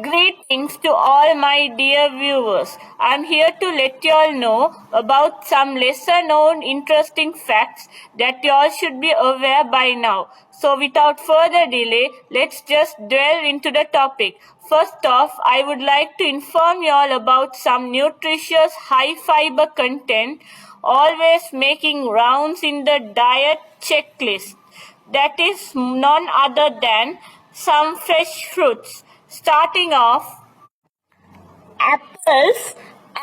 Greetings to all my dear viewers. I'm here to let you all know about some lesser known interesting facts that you all should be aware by now. So without further delay, let's just delve into the topic. First off, I would like to inform you all about some nutritious high fiber content always making rounds in the diet checklist. That is none other than some fresh fruits. Starting off, apples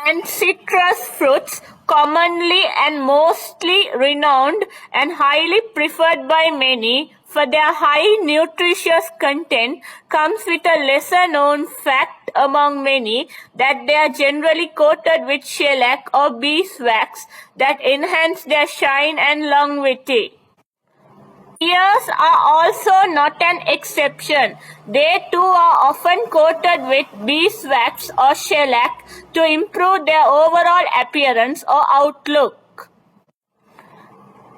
and citrus fruits, commonly and mostly renowned and highly preferred by many for their high nutritious content, comes with a lesser known fact among many that they are generally coated with shellac or beeswax that enhance their shine and longevity. Pears are also not an exception. They too are often coated with beeswax or shellac to improve their overall appearance or outlook.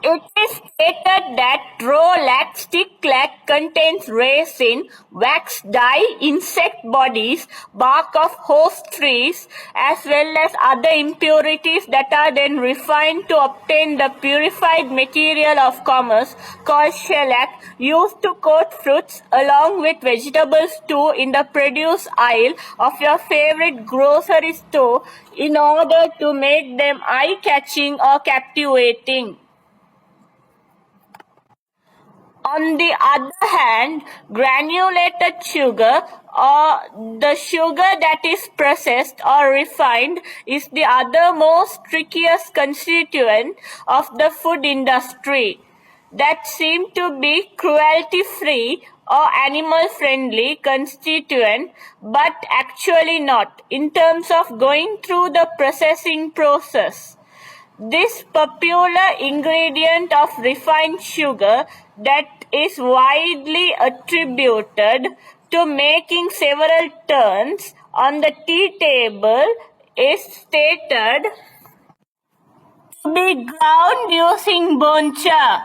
It is stated that raw stick lac contains resin, wax dye, insect bodies, bark of host trees, as well as other impurities that are then refined to obtain the purified material of commerce called shellac, used to coat fruits along with vegetables too in the produce aisle of your favorite grocery store in order to make them eye-catching or captivating. On the other hand, granulated sugar or the sugar that is processed or refined is the other most trickiest constituent of the food industry that seem to be cruelty-free or animal-friendly constituent, but actually not in terms of going through the processing process. This popular ingredient of refined sugar that is widely attributed to making several turns on the tea table is stated to be ground using boncha.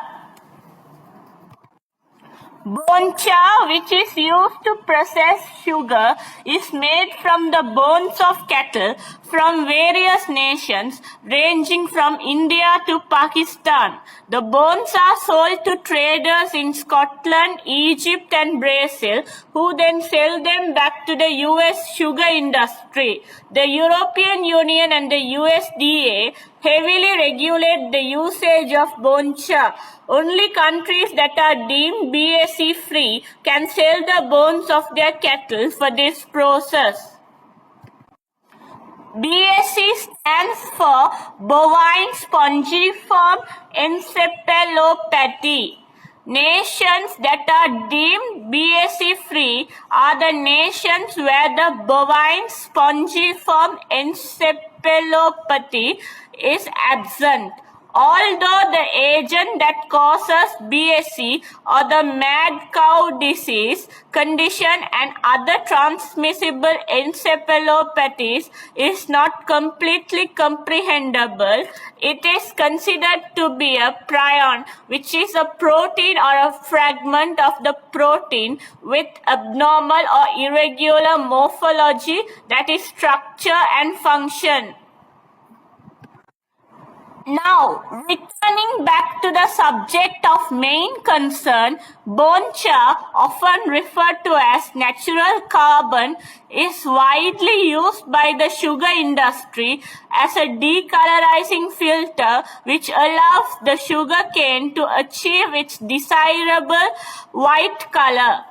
Boncha, which is used to process sugar, is made from the bones of cattle from various nations ranging from India to Pakistan. The bones are sold to traders in Scotland, Egypt and Brazil, who then sell them back to the US sugar industry. The European Union and the USDA heavily regulate the usage of boncha. Only countries that are deemed BSE free can sell the bones of their cattle for this process. BSE stands for bovine spongiform encephalopathy. Nations that are deemed BSE free are the nations where the bovine spongiform encephalopathy is absent. Although the agent that causes BSE or the mad cow disease condition and other transmissible encephalopathies is not completely comprehensible, it is considered to be a prion, which is a protein or a fragment of the protein with abnormal or irregular morphology, that is structure and function. Now, returning back to the subject of main concern, boncha, often referred to as natural carbon, is widely used by the sugar industry as a decolorizing filter which allows the sugar cane to achieve its desirable white color.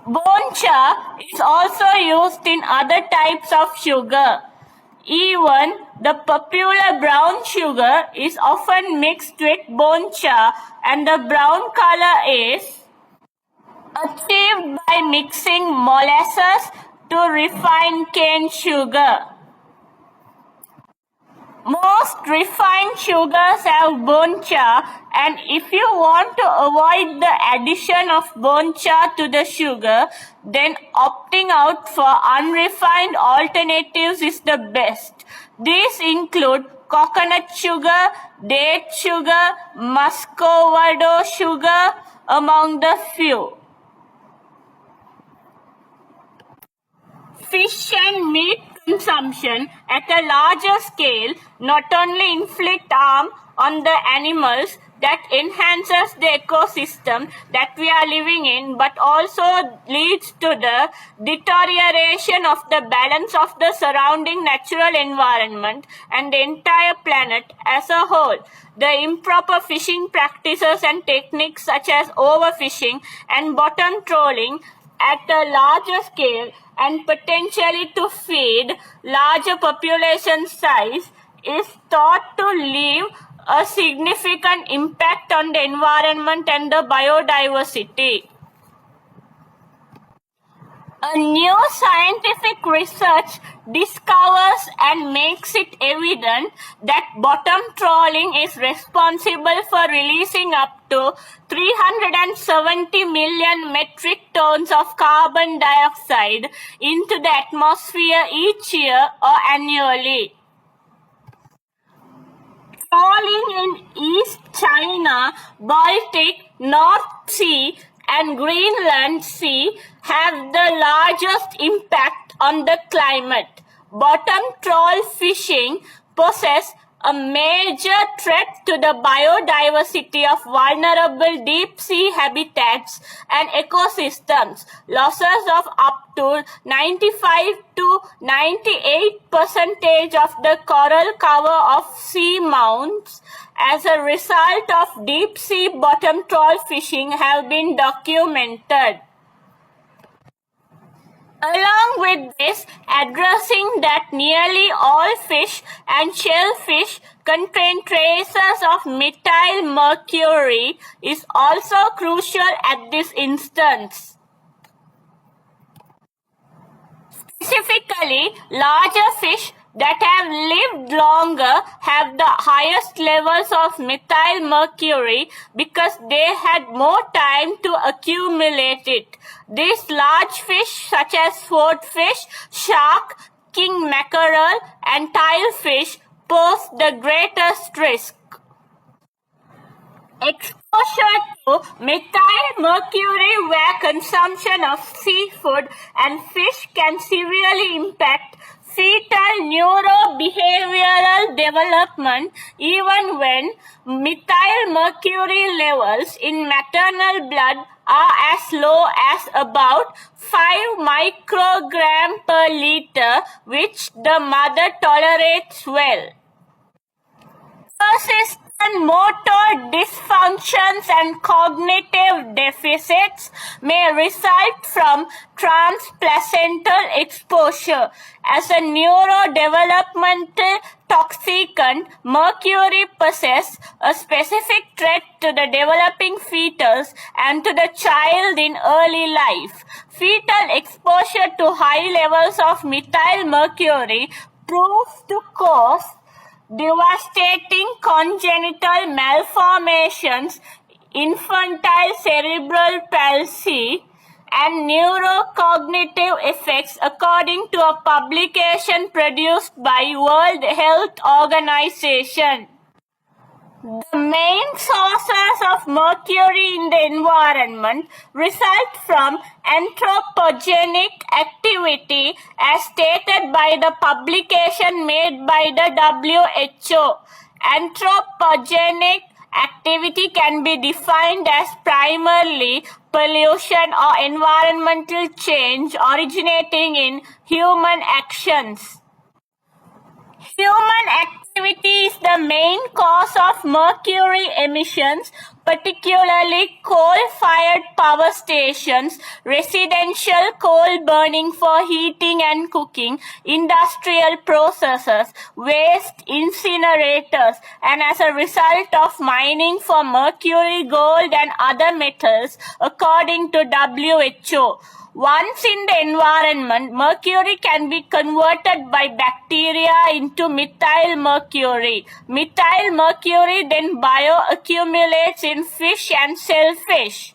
Boncha is also used in other types of sugar. Even the popular brown sugar is often mixed with boncha, and the brown color is achieved by mixing molasses to refined cane sugar. Most refined sugars have boncha, and if you want to avoid the addition of boncha to the sugar, then opting out for unrefined alternatives is the best. These include coconut sugar, date sugar, muscovado sugar, among the few. Fish and meat consumption at a larger scale not only inflict harm on the animals that enhances the ecosystem that we are living in, but also leads to the deterioration of the balance of the surrounding natural environment and the entire planet as a whole. The improper fishing practices and techniques such as overfishing and bottom trawling at a larger scale and potentially to feed larger population size is thought to leave a significant impact on the environment and the biodiversity. A new scientific research discovers and makes it evident that bottom trawling is responsible for releasing up to 370 million metric tons of carbon dioxide into the atmosphere each year or annually. Trawling in East China, Baltic, North Sea, and Greenland Sea have the largest impact on the climate. Bottom trawl fishing poses a major threat to the biodiversity of vulnerable deep sea habitats and ecosystems. Losses of up to 95 to 98% of the coral cover of sea mounts as a result of deep sea bottom trawl fishing have been documented. Along with this, addressing that nearly all fish and shellfish contain traces of methyl mercury is also crucial at this instance. Specifically, larger fish that have lived longer have the highest levels of methyl mercury because they had more time to accumulate it. These large fish such as swordfish, shark, king mackerel and tilefish pose the greatest risk. Exposure to methyl mercury via consumption of seafood and fish can severely impact fetal neurobehavioral development even when methyl mercury levels in maternal blood are as low as about 5 microgram per liter, which the mother tolerates well. Persistent motor dysfunctions and cognitive deficits may result from transplacental exposure. As a neurodevelopmental toxicant, mercury poses a specific threat to the developing fetus and to the child in early life. Fetal exposure to high levels of methyl mercury proves to cause devastating congenital malformations, infantile cerebral palsy, and neurocognitive effects according to a publication produced by World Health Organization. The main sources of mercury in the environment result from anthropogenic activity as stated by the publication made by the WHO. Anthropogenic activity can be defined as primarily pollution or environmental change originating in human actions. Human activity is the main cause of mercury emissions, particularly coal-fired power stations, residential coal burning for heating and cooking, industrial processes, waste incinerators, and as a result of mining for mercury, gold, and other metals, according to WHO. Once in the environment, mercury can be converted by bacteria into methyl mercury. Methyl mercury then bioaccumulates in fish and shellfish.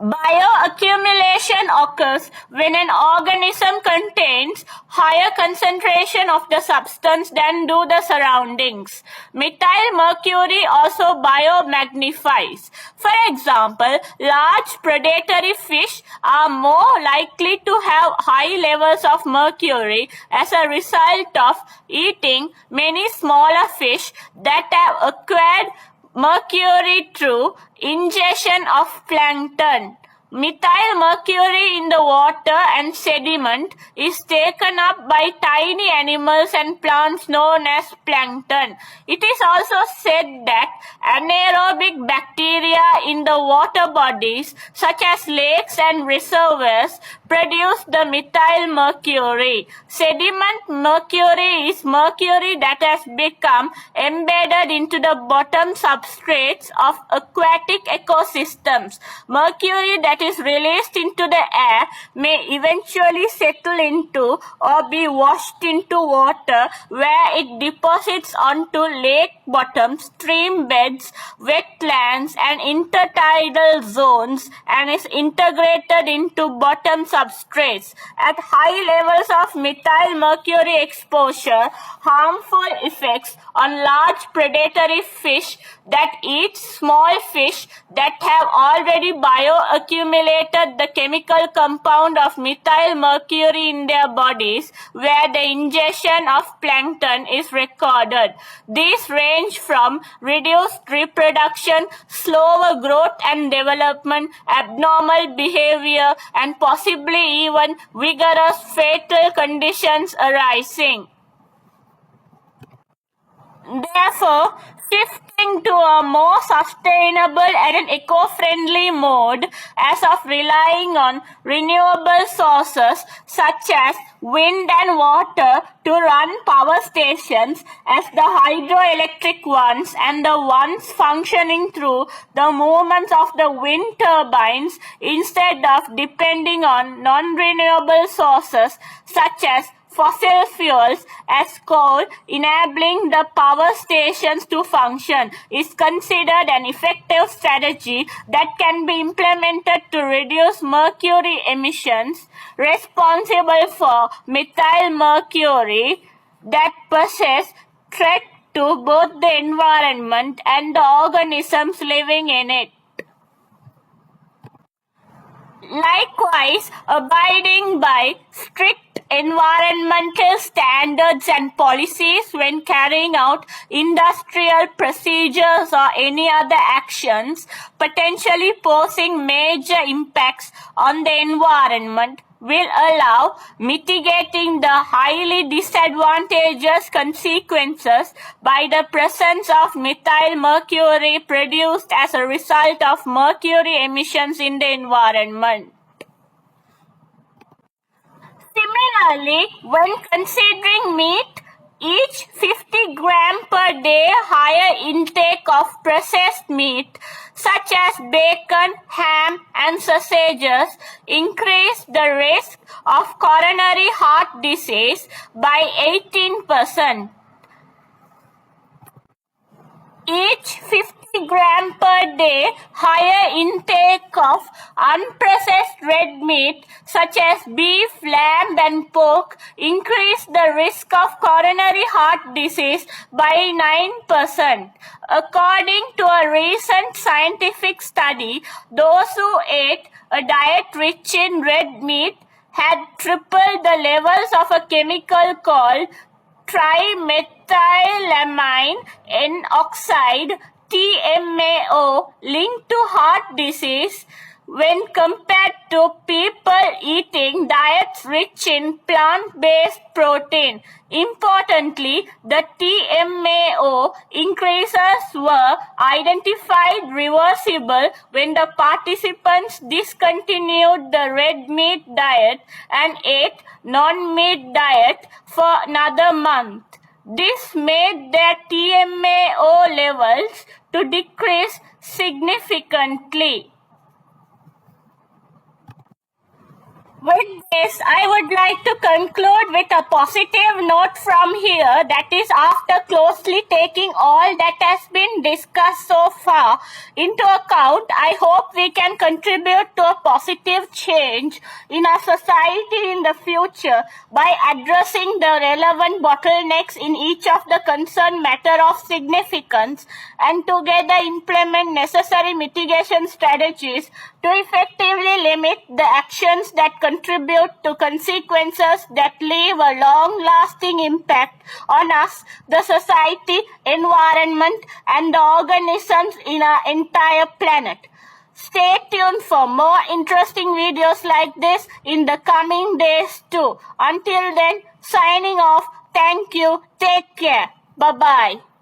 Bioaccumulation occurs when an organism contains higher concentration of the substance than do the surroundings. Methyl mercury also biomagnifies. For example, large predatory fish are more likely to have high levels of mercury as a result of eating many smaller fish that have acquired mercury through ingestion of plankton. Methyl mercury in the water and sediment is taken up by tiny animals and plants known as plankton. It is also said that anaerobic bacteria in the water bodies, such as lakes and reservoirs, produce the methyl mercury. Sediment mercury is mercury that has become embedded into the bottom substrates of aquatic ecosystems. Mercury that is released into the air may eventually settle into or be washed into water, where it deposits onto lake bottoms, stream beds, wetlands and intertidal zones and is integrated into bottom substrates. At high levels of methyl mercury exposure, harmful effects on large predatory fish that eat small fish that have already bioaccumulated the chemical compound of methyl mercury in their bodies, where the ingestion of plankton is recorded. These range from reduced reproduction, slower growth and development, abnormal behavior, and possibly even vigorous fatal conditions arising. Therefore, shifting to a more sustainable and an eco-friendly mode as of relying on renewable sources such as wind and water to run power stations, as the hydroelectric ones and the ones functioning through the movements of the wind turbines, instead of depending on non-renewable sources such as fossil fuels as coal, enabling the power stations to function, is considered an effective strategy that can be implemented to reduce mercury emissions responsible for methyl mercury that poses threat to both the environment and the organisms living in it. Likewise, abiding by strict environmental standards and policies when carrying out industrial procedures or any other actions potentially posing major impacts on the environment will allow mitigating the highly disadvantageous consequences by the presence of methyl mercury produced as a result of mercury emissions in the environment. Similarly, when considering meat, each 50 gram per day higher intake of processed meat such as bacon, ham and sausages increase the risk of coronary heart disease by 18%. Each 50 gram per day higher intake of unprocessed red meat such as beef, lamb and pork increase the risk of coronary heart disease by 9%. According to a recent scientific study, those who ate a diet rich in red meat had tripled the levels of a chemical called trimethylamine N oxide TMAO linked to heart disease when compared to people eating diets rich in plant-based protein. Importantly, the TMAO increases were identified reversible when the participants discontinued the red meat diet and ate non-meat diet for another month. This made their TMAO levels to decrease significantly. With this, I would like to conclude with a positive note from here, that is, after closely taking all that has been discussed so far into account, I hope we can contribute to a positive change in our society in the future by addressing the relevant bottlenecks in each of the concerned matter of significance, and together implement necessary mitigation strategies to effectively limit the actions that contribute to consequences that leave a long-lasting impact on us, the society, environment, and the organisms in our entire planet. Stay tuned for more interesting videos like this in the coming days too. Until then, signing off. Thank you. Take care. Bye-bye.